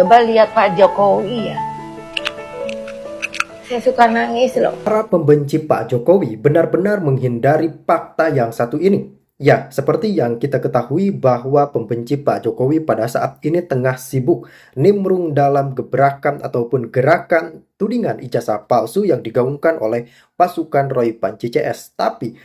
Coba lihat Pak Jokowi ya. Saya suka nangis loh. Para pembenci Pak Jokowi benar-benar menghindari fakta yang satu ini. Ya, seperti yang kita ketahui bahwa pembenci Pak Jokowi pada saat ini tengah sibuk nimbrung dalam gebrakan ataupun gerakan tudingan ijazah palsu yang digaungkan oleh pasukan Roy Panci CS. Tapi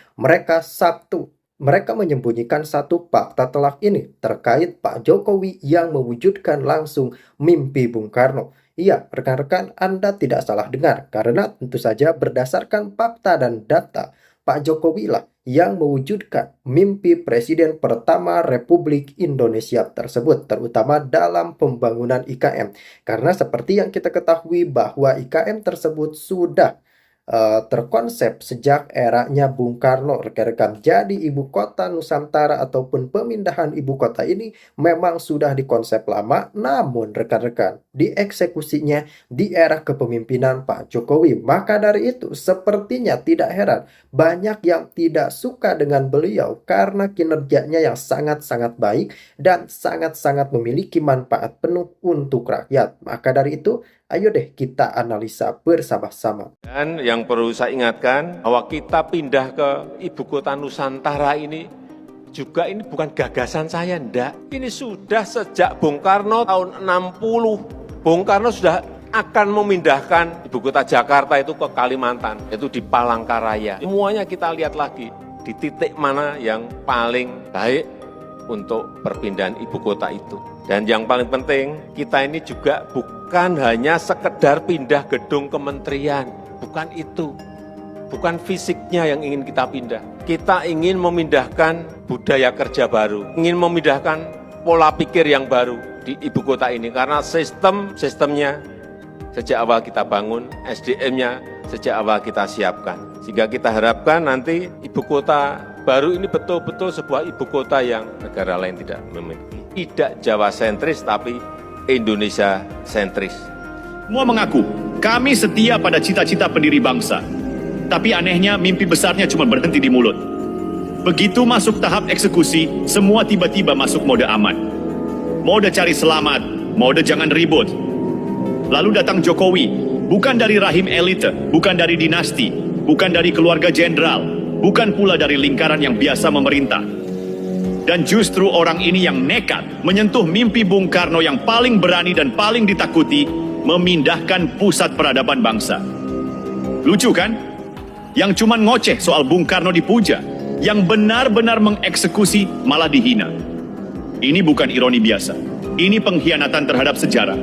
mereka menyembunyikan satu fakta telak ini terkait Pak Jokowi yang mewujudkan langsung mimpi Bung Karno. Iya, rekan-rekan, Anda tidak salah dengar karena tentu saja berdasarkan fakta dan data, Pak Jokowi lah yang mewujudkan mimpi Presiden pertama Republik Indonesia tersebut, terutama dalam pembangunan IKN. Karena seperti yang kita ketahui bahwa IKN tersebut sudah terkonsep sejak eranya Bung Karno, rekan-rekan. Jadi ibu kota Nusantara ataupun pemindahan ibu kota ini memang sudah dikonsep lama, namun rekan-rekan dieksekusinya di era kepemimpinan Pak Jokowi. Maka dari itu sepertinya tidak heran banyak yang tidak suka dengan beliau karena kinerjanya yang sangat-sangat baik dan sangat-sangat memiliki manfaat penuh untuk rakyat. Maka dari itu ayo deh kita analisa bersama-sama. Dan yang perlu saya ingatkan bahwa kita pindah ke ibu kota Nusantara ini juga ini bukan gagasan saya, enggak. Ini sudah sejak Bung Karno tahun 60. Bung Karno sudah akan memindahkan ibu kota Jakarta itu ke Kalimantan, yaitu di Palangkaraya. Semuanya kita lihat lagi di titik mana yang paling baik untuk perpindahan ibu kota itu. Dan yang paling penting, kita ini juga bukan hanya sekedar pindah gedung kementerian. Bukan itu. Bukan fisiknya yang ingin kita pindah. Kita ingin memindahkan budaya kerja baru. Ingin memindahkan pola pikir yang baru di ibu kota ini. Karena sistemnya sejak awal kita bangun, SDM-nya sejak awal kita siapkan. Sehingga kita harapkan nanti ibu kota baru ini betul-betul sebuah ibu kota yang negara lain tidak memiliki. Tidak Jawa sentris, tapi Indonesia sentris. Semua mengaku, kami setia pada cita-cita pendiri bangsa. Tapi anehnya mimpi besarnya cuma berhenti di mulut. Begitu masuk tahap eksekusi, semua tiba-tiba masuk mode aman. Mode cari selamat, mode jangan ribut. Lalu datang Jokowi, bukan dari rahim elite, bukan dari dinasti, bukan dari keluarga jenderal, bukan pula dari lingkaran yang biasa memerintah. Dan justru orang ini yang nekat menyentuh mimpi Bung Karno yang paling berani dan paling ditakuti, memindahkan pusat peradaban bangsa. Lucu kan? Yang cuman ngoceh soal Bung Karno dipuja, yang benar-benar mengeksekusi malah dihina. Ini bukan ironi biasa, ini pengkhianatan terhadap sejarah.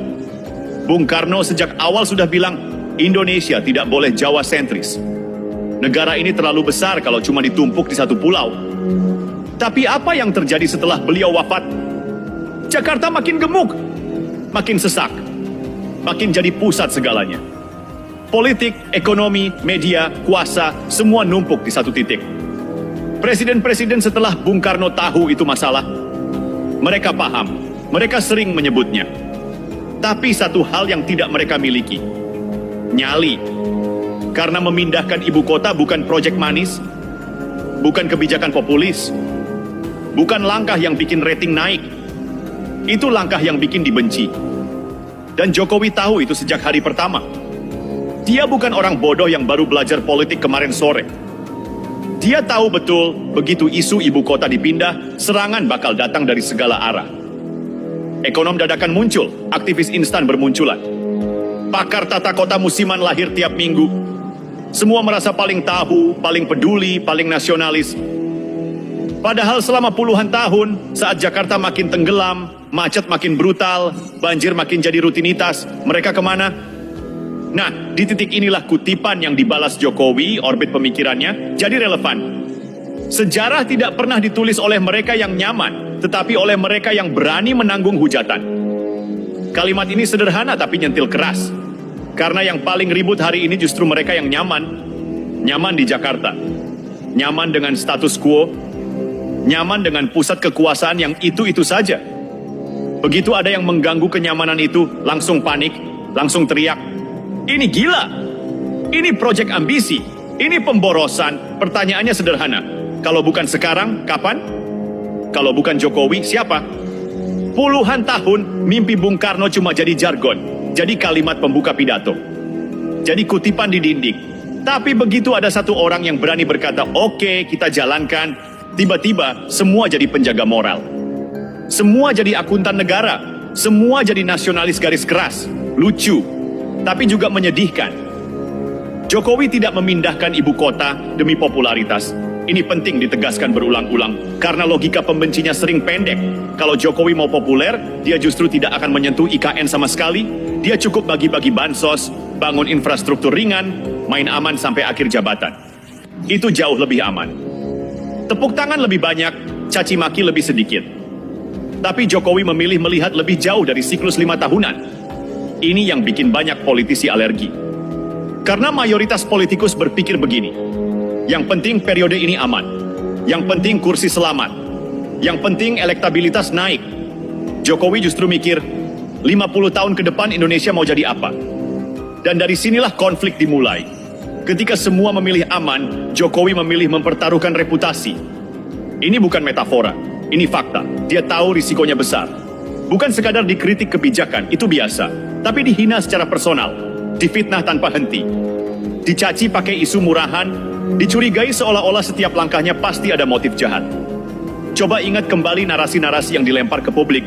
Bung Karno sejak awal sudah bilang, Indonesia tidak boleh Jawa sentris. Negara ini terlalu besar kalau cuma ditumpuk di satu pulau. Tapi apa yang terjadi setelah beliau wafat? Jakarta makin gemuk, makin sesak, makin jadi pusat segalanya. Politik, ekonomi, media, kuasa, semua numpuk di satu titik. Presiden-presiden setelah Bung Karno tahu itu masalah. Mereka paham, mereka sering menyebutnya. Tapi satu hal yang tidak mereka miliki, nyali. Karena memindahkan ibu kota bukan proyek manis, bukan kebijakan populis, bukan langkah yang bikin rating naik. Itu langkah yang bikin dibenci. Dan Jokowi tahu itu sejak hari pertama. Dia bukan orang bodoh yang baru belajar politik kemarin sore. Dia tahu betul, begitu isu ibu kota dipindah, serangan bakal datang dari segala arah. Ekonom dadakan muncul, aktivis instan bermunculan. Pakar tata kota musiman lahir tiap minggu. Semua merasa paling tahu, paling peduli, paling nasionalis. Padahal selama puluhan tahun, saat Jakarta makin tenggelam, macet makin brutal, banjir makin jadi rutinitas, mereka kemana? Nah, di titik inilah kutipan yang dibalas Jokowi, orbit pemikirannya, jadi relevan. Sejarah tidak pernah ditulis oleh mereka yang nyaman, tetapi oleh mereka yang berani menanggung hujatan. Kalimat ini sederhana tapi nyentil keras. Karena yang paling ribut hari ini justru mereka yang nyaman. Nyaman di Jakarta. Nyaman dengan status quo. Nyaman dengan pusat kekuasaan yang itu-itu saja. Begitu ada yang mengganggu kenyamanan itu, langsung panik, langsung teriak. Ini gila. Ini proyek ambisi. Ini pemborosan. Pertanyaannya sederhana. Kalau bukan sekarang, kapan? Kalau bukan Jokowi, siapa? Puluhan tahun, mimpi Bung Karno cuma jadi jargon, jadi kalimat pembuka pidato, jadi kutipan di dinding. Tapi begitu ada satu orang yang berani berkata, oke, kita jalankan, tiba-tiba semua jadi penjaga moral. Semua jadi akuntan negara, semua jadi nasionalis garis keras, lucu, tapi juga menyedihkan. Jokowi tidak memindahkan ibu kota demi popularitas. Ini penting ditegaskan berulang-ulang, karena logika pembencinya sering pendek. Kalau Jokowi mau populer, dia justru tidak akan menyentuh IKN sama sekali. Dia cukup bagi-bagi bansos, bangun infrastruktur ringan, main aman sampai akhir jabatan. Itu jauh lebih aman. Tepuk tangan lebih banyak, caci maki lebih sedikit. Tapi Jokowi memilih melihat lebih jauh dari siklus 5 tahunan. Ini yang bikin banyak politisi alergi. Karena mayoritas politikus berpikir begini, yang penting periode ini aman, yang penting kursi selamat, yang penting elektabilitas naik. Jokowi justru mikir, 50 tahun ke depan Indonesia mau jadi apa? Dan dari sinilah konflik dimulai. Ketika semua memilih aman, Jokowi memilih mempertaruhkan reputasi. Ini bukan metafora, ini fakta. Dia tahu risikonya besar. Bukan sekadar dikritik kebijakan, itu biasa. Tapi dihina secara personal. Difitnah tanpa henti, dicaci pakai isu murahan, dicurigai seolah-olah setiap langkahnya pasti ada motif jahat. Coba ingat kembali narasi-narasi yang dilempar ke publik.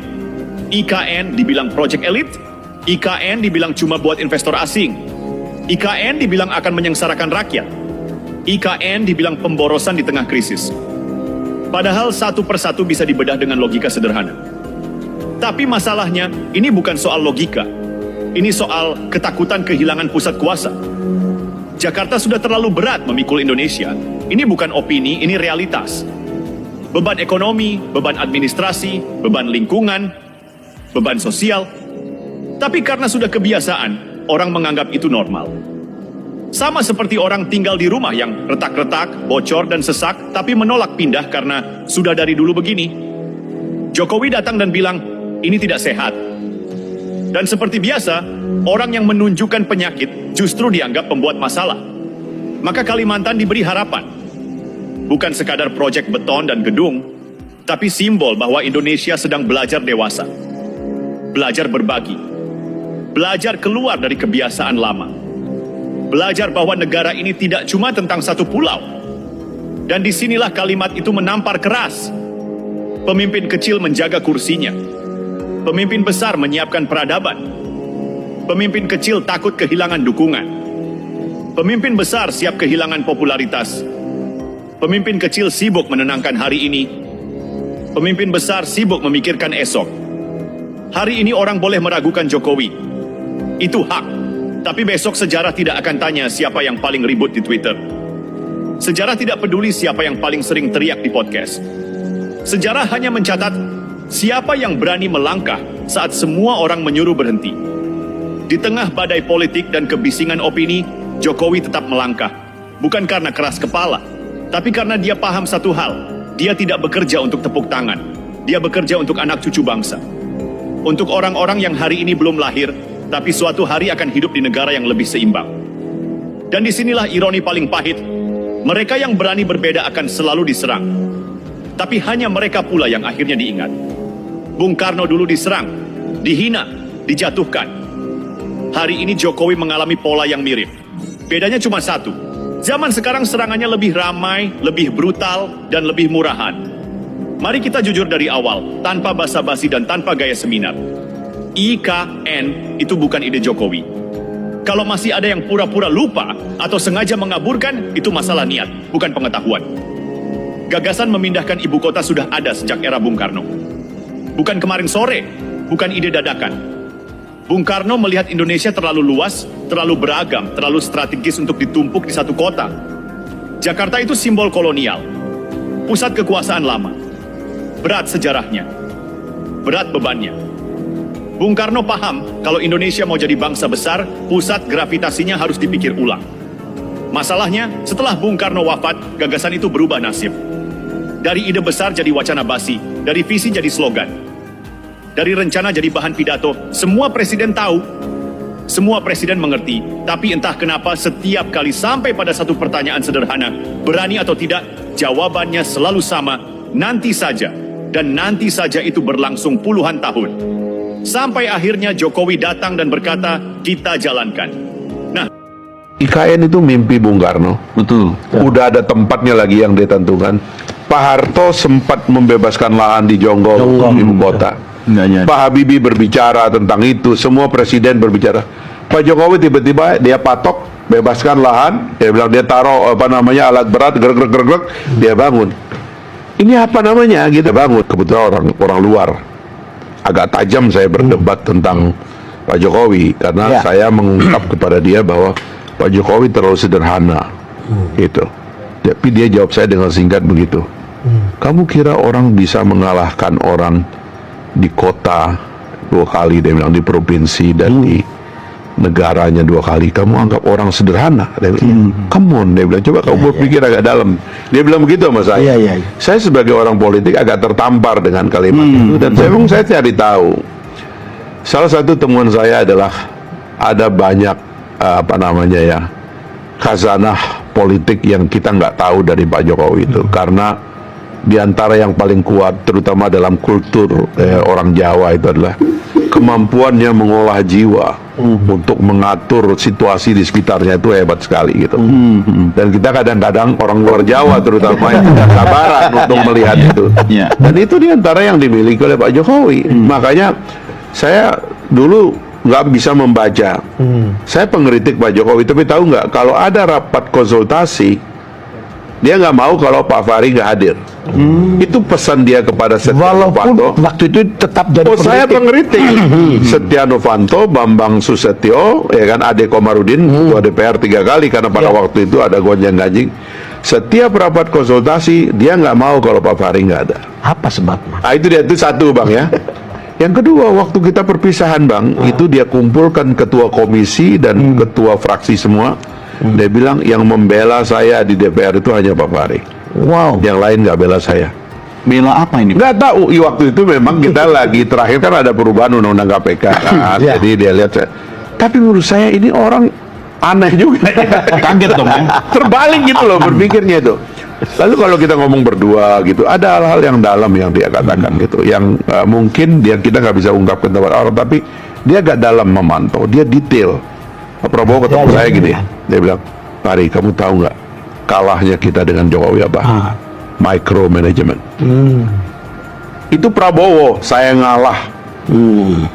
IKN dibilang project elite, IKN dibilang cuma buat investor asing, IKN dibilang akan menyengsarakan rakyat, IKN dibilang pemborosan di tengah krisis. Padahal satu persatu bisa dibedah dengan logika sederhana. Tapi masalahnya, ini bukan soal logika. Ini soal ketakutan kehilangan pusat kuasa. Jakarta sudah terlalu berat memikul Indonesia. Ini bukan opini, ini realitas. Beban ekonomi, beban administrasi, beban lingkungan, beban sosial. Tapi karena sudah kebiasaan, orang menganggap itu normal. Sama seperti orang tinggal di rumah yang retak-retak, bocor dan sesak, tapi menolak pindah karena sudah dari dulu begini. Jokowi datang dan bilang, ini tidak sehat. Dan seperti biasa, orang yang menunjukkan penyakit justru dianggap pembuat masalah. Maka Kalimantan diberi harapan. Bukan sekadar proyek beton dan gedung, tapi simbol bahwa Indonesia sedang belajar dewasa. Belajar berbagi. Belajar keluar dari kebiasaan lama. Belajar bahwa negara ini tidak cuma tentang satu pulau. Dan disinilah kalimat itu menampar keras. Pemimpin kecil menjaga kursinya. Pemimpin besar menyiapkan peradaban. Pemimpin kecil takut kehilangan dukungan. Pemimpin besar siap kehilangan popularitas. Pemimpin kecil sibuk menenangkan hari ini. Pemimpin besar sibuk memikirkan esok. Hari ini orang boleh meragukan Jokowi. Itu hak. Tapi besok sejarah tidak akan tanya siapa yang paling ribut di Twitter. Sejarah tidak peduli siapa yang paling sering teriak di podcast. Sejarah hanya mencatat siapa yang berani melangkah saat semua orang menyuruh berhenti. Di tengah badai politik dan kebisingan opini, Jokowi tetap melangkah. Bukan karena keras kepala, tapi karena dia paham satu hal. Dia tidak bekerja untuk tepuk tangan. Dia bekerja untuk anak cucu bangsa. Untuk orang-orang yang hari ini belum lahir, tapi suatu hari akan hidup di negara yang lebih seimbang. Dan disinilah ironi paling pahit. Mereka yang berani berbeda akan selalu diserang. Tapi hanya mereka pula yang akhirnya diingat. Bung Karno dulu diserang, dihina, dijatuhkan. Hari ini Jokowi mengalami pola yang mirip. Bedanya cuma satu. Zaman sekarang serangannya lebih ramai, lebih brutal, dan lebih murahan. Mari kita jujur dari awal, tanpa basa-basi dan tanpa gaya seminar. IKN itu bukan ide Jokowi. Kalau masih ada yang pura-pura lupa atau sengaja mengaburkan, itu masalah niat, bukan pengetahuan. Gagasan memindahkan ibu kota sudah ada sejak era Bung Karno. Bukan kemarin sore, bukan ide dadakan. Bung Karno melihat Indonesia terlalu luas, terlalu beragam, terlalu strategis untuk ditumpuk di satu kota. Jakarta itu simbol kolonial, pusat kekuasaan lama. Berat sejarahnya, berat bebannya. Bung Karno paham kalau Indonesia mau jadi bangsa besar, pusat gravitasinya harus dipikir ulang. Masalahnya, setelah Bung Karno wafat, gagasan itu berubah nasib. Dari ide besar jadi wacana basi, dari visi jadi slogan. Dari rencana jadi bahan pidato, semua presiden tahu, semua presiden mengerti, tapi entah kenapa setiap kali sampai pada satu pertanyaan sederhana, berani atau tidak, jawabannya selalu sama, nanti saja. dan nanti saja itu berlangsung puluhan tahun. Sampai akhirnya Jokowi datang dan berkata, kita jalankan. Nah, IKN itu mimpi Bung Karno. Betul. Udah ada tempatnya lagi yang ditentukan. Pak Harto sempat membebaskan lahan di Jonggol, ibu kota. Pak Habibie berbicara tentang itu, semua presiden berbicara. Pak Jokowi tiba-tiba dia patok, bebaskan lahan, dia bilang dia taruh alat berat, gerak, dia bangun. Ini apa namanya? Gitu bangun. Kebetulan orang luar. Agak tajam saya berdebat tentang Pak Jokowi karena saya mengungkap kepada dia bahwa Pak Jokowi terlalu sederhana, gitu. Tapi dia jawab saya dengan singkat begitu. Kamu kira orang bisa mengalahkan orang di kota 2 kali, dia bilang, di provinsi dan di negaranya 2 kali? Kamu anggap orang sederhana? Dia bilang, come on, dia bilang, coba kamu berpikir agak dalam. Dia bilang begitu sama saya. Saya sebagai orang politik agak tertampar dengan kalimat itu, dan saya cari tahu. Salah satu temuan saya adalah ada banyak khazanah politik yang kita nggak tahu dari Pak Jokowi itu, karena di antara yang paling kuat, terutama dalam kultur orang Jawa, itu adalah kemampuannya mengolah jiwa untuk mengatur situasi di sekitarnya, itu hebat sekali gitu. Dan kita kadang-kadang orang luar Jawa terutama yang tidak sabaran untuk melihat itu. Dan itu di antara yang dimiliki oleh Pak Jokowi. Makanya saya dulu nggak bisa membaca. Saya pengkritik Pak Jokowi, tapi tahu nggak, kalau ada rapat konsultasi, dia nggak mau kalau Pak Fahri nggak hadir. Itu pesan dia kepada Setia Novanto. Waktu itu tetap jadi saya pengkritik. Setia Novanto, Bambang Susetio, ya kan, Ade Komarudin, ketua DPR 3 kali karena pada waktu itu ada gonjang-ganjing. Setiap rapat konsultasi dia nggak mau kalau Pak Fahri nggak ada. Apa sebabnya? Itu dia, itu satu Bang ya. Yang kedua, waktu kita perpisahan Bang, itu dia kumpulkan ketua komisi dan ketua fraksi semua. Dia bilang yang membela saya di DPR itu hanya Pak Fahri. Yang lain nggak bela saya. Bela apa ini? Nggak tahu. Waktu itu memang kita lagi terakhir kan ada perubahan undang-undang KPK. Jadi dia lihat saya. Tapi menurut saya ini orang aneh juga. Kaget dong ya. Terbalik gitu loh berpikirnya itu. Lalu kalau kita ngomong berdua gitu, ada hal-hal yang dalam yang dia katakan gitu, yang mungkin kita nggak bisa ungkapkan ke orang, tapi dia agak dalam memantau, dia detail. Pak Prabowo ketemu saya gini, dia bilang, Fahri, kamu tahu nggak kalahnya kita dengan Jokowi apa? Micromanagement. Itu Prabowo, saya ngalah.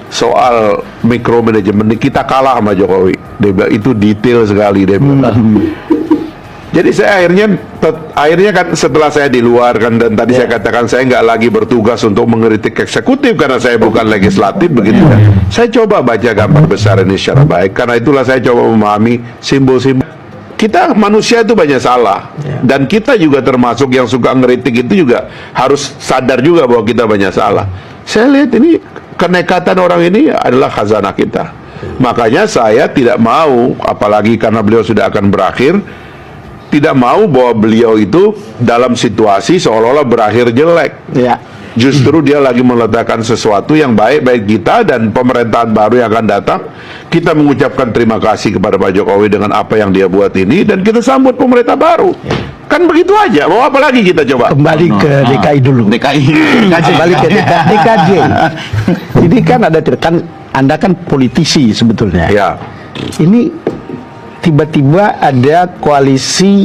Soal micromanagement kita kalah sama Jokowi. Dia bilang itu detail sekali, dia bilang. Jadi saya akhirnya kan setelah saya di luar kan, dan tadi saya katakan saya nggak lagi bertugas untuk mengkritik eksekutif karena saya bukan legislatif begitu kan. Saya coba baca gambar besar ini secara baik, karena itulah saya coba memahami simbol-simbol. Kita manusia itu banyak salah, dan kita juga termasuk yang suka ngeritik itu juga harus sadar juga bahwa kita banyak salah. Saya lihat ini kenekatan orang ini adalah khazanah kita. Makanya saya tidak mau, apalagi karena beliau sudah akan berakhir, tidak mau bahwa beliau itu dalam situasi seolah-olah berakhir jelek. Justru dia lagi meletakkan sesuatu yang baik bagi kita dan pemerintahan baru yang akan datang. Kita mengucapkan terima kasih kepada Pak Jokowi dengan apa yang dia buat ini, dan kita sambut pemerintah baru. Kan begitu aja. Mau apa lagi kita coba? Kembali ke DKI dulu. Kembali ke DKJ. Ini kan Anda kan politisi sebetulnya. Ini tiba-tiba ada koalisi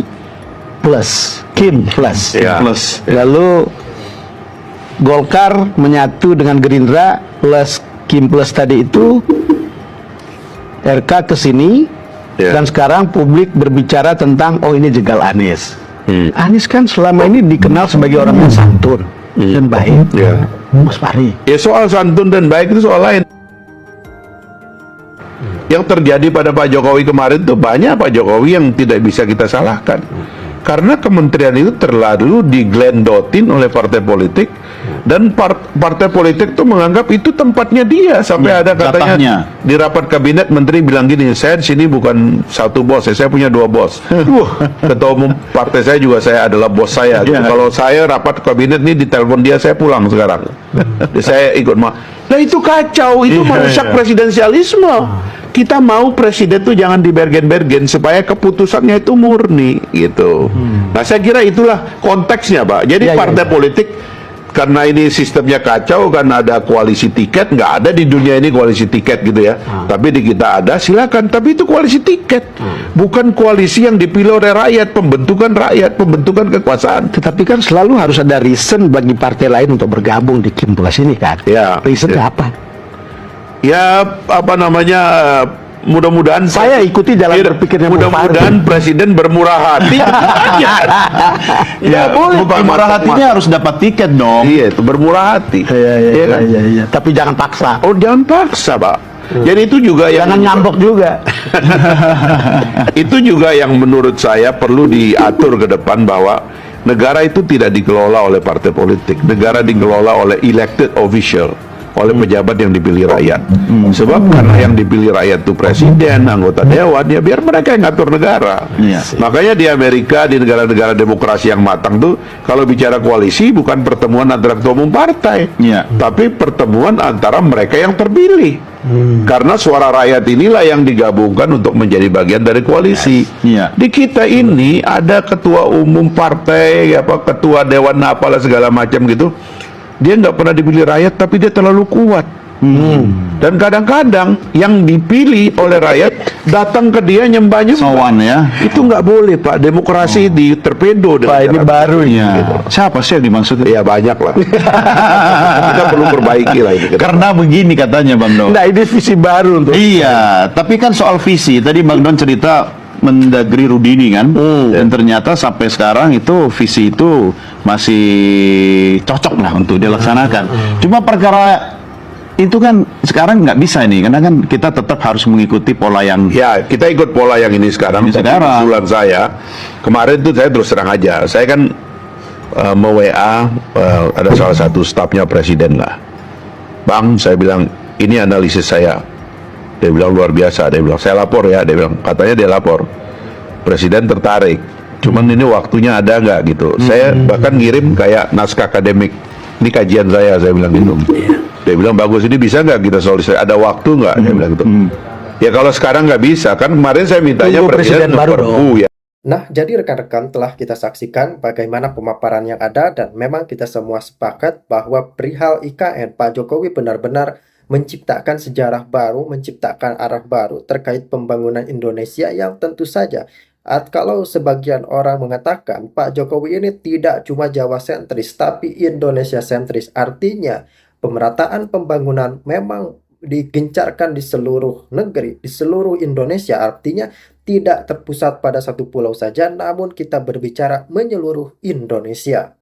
plus, Kim plus. Lalu Golkar menyatu dengan Gerindra plus Kim plus tadi itu, RK ke sini, dan sekarang publik berbicara tentang ini jegal Anies. Anies kan selama ini dikenal sebagai orang yang santun dan baik. Mas Fahri. Soal santun dan baik itu soal lain. Yang terjadi pada Pak Jokowi kemarin tuh banyak Pak Jokowi yang tidak bisa kita salahkan. Karena kementerian itu terlalu diglendotin oleh partai politik, dan partai politik tuh menganggap itu tempatnya dia, sampai ada katanya di rapat kabinet menteri bilang gini, saya di sini bukan satu bos, saya punya 2 bos. Ketua umum partai saya juga saya adalah bos saya. Kalau saya rapat kabinet ini ditelepon dia, saya pulang sekarang. Saya ikut Nah itu kacau, itu merusak presidensialisme. Kita mau presiden itu jangan dibergen-bergen supaya keputusannya itu murni gitu. Nah saya kira itulah konteksnya Pak. Jadi partai politik karena ini sistemnya kacau, kan ada koalisi tiket, nggak ada di dunia ini koalisi tiket gitu ya. Tapi di kita ada, silakan. Tapi itu koalisi tiket, bukan koalisi yang dipilih oleh rakyat, pembentukan kekuasaan. Tetapi kan selalu harus ada reason bagi partai lain untuk bergabung di Kimplas ini kan. Ya, Reasonnya ya. apa? Ya, apa namanya? Mudah-mudahan Saya ikuti jalan berpikirnya Bung mudah-mudahan presiden bermurah hati. Ya, boleh. bukan murah hatinya harus dapat tiket dong. Iya, itu bermurah hati. Iya kan? Iya. Tapi jangan paksa. Oh, jangan paksa, Pak. Jadi itu juga yang Jangan nyambok juga. itu juga yang menurut saya perlu diatur ke depan, bahwa negara itu tidak dikelola oleh partai politik. Negara dikelola oleh elected official, oleh pejabat yang dipilih rakyat. Sebab karena yang dipilih rakyat itu presiden, anggota dewan, ya biar mereka yang ngatur negara. Iya. Makanya di Amerika, di negara-negara demokrasi yang matang tuh, kalau bicara koalisi bukan pertemuan antara ketua umum partai, Iya. tapi pertemuan antara mereka yang terpilih. Karena suara rakyat inilah yang digabungkan untuk menjadi bagian dari koalisi. Iya. Di kita ini ada ketua umum partai, ketua dewan apalah segala macam gitu. Dia nggak pernah dipilih rakyat, tapi dia terlalu kuat. Dan kadang-kadang yang dipilih oleh rakyat datang ke dia nyembah-nyembah. Sowan ya. Itu nggak boleh, Pak. Demokrasi diterpedo. Pak, ini baru Ya. Gitu. Siapa sih yang dimaksud? Ya banyak lah. Kita perlu perbaiki lah ini. Karena begini katanya Bang Don. Nah, ini visi baru untuk Iya, tapi kan soal visi tadi Bang Don cerita Mendagri Rudini kan, dan ternyata sampai sekarang itu visi itu masih cocok lah untuk dilaksanakan. Cuma perkara itu kan sekarang nggak bisa ini, karena kan kita tetap harus mengikuti pola yang Ya, kita ikut pola yang ini sekarang. Ini sekarang. Usulan saya kemarin itu, saya terus terang aja, saya kan me-WA ada salah satu stafnya presiden lah. Bang, saya bilang ini analisis saya. Dia bilang luar biasa. Dia bilang saya lapor ya. Dia bilang katanya dia lapor. Presiden tertarik. Cuman ini waktunya ada nggak gitu. Saya bahkan ngirim kayak naskah akademik. Ini kajian saya bilang gitu. Dia bilang bagus, ini bisa nggak kita solusi? Ada waktu nggak? Dia bilang gitu. Ya kalau sekarang nggak bisa, kan kemarin saya mintanya Tunggu presiden baru perpu ya. Nah, jadi rekan-rekan telah kita saksikan bagaimana pemaparan yang ada, dan memang kita semua sepakat bahwa perihal IKN, Pak Jokowi benar-benar menciptakan sejarah baru, menciptakan arah baru terkait pembangunan Indonesia yang tentu saja kalau sebagian orang mengatakan Pak Jokowi ini tidak cuma Jawa sentris tapi Indonesia sentris. Artinya pemerataan pembangunan memang digencarkan di seluruh negeri, di seluruh Indonesia. Artinya tidak terpusat pada satu pulau saja, namun kita berbicara menyeluruh Indonesia.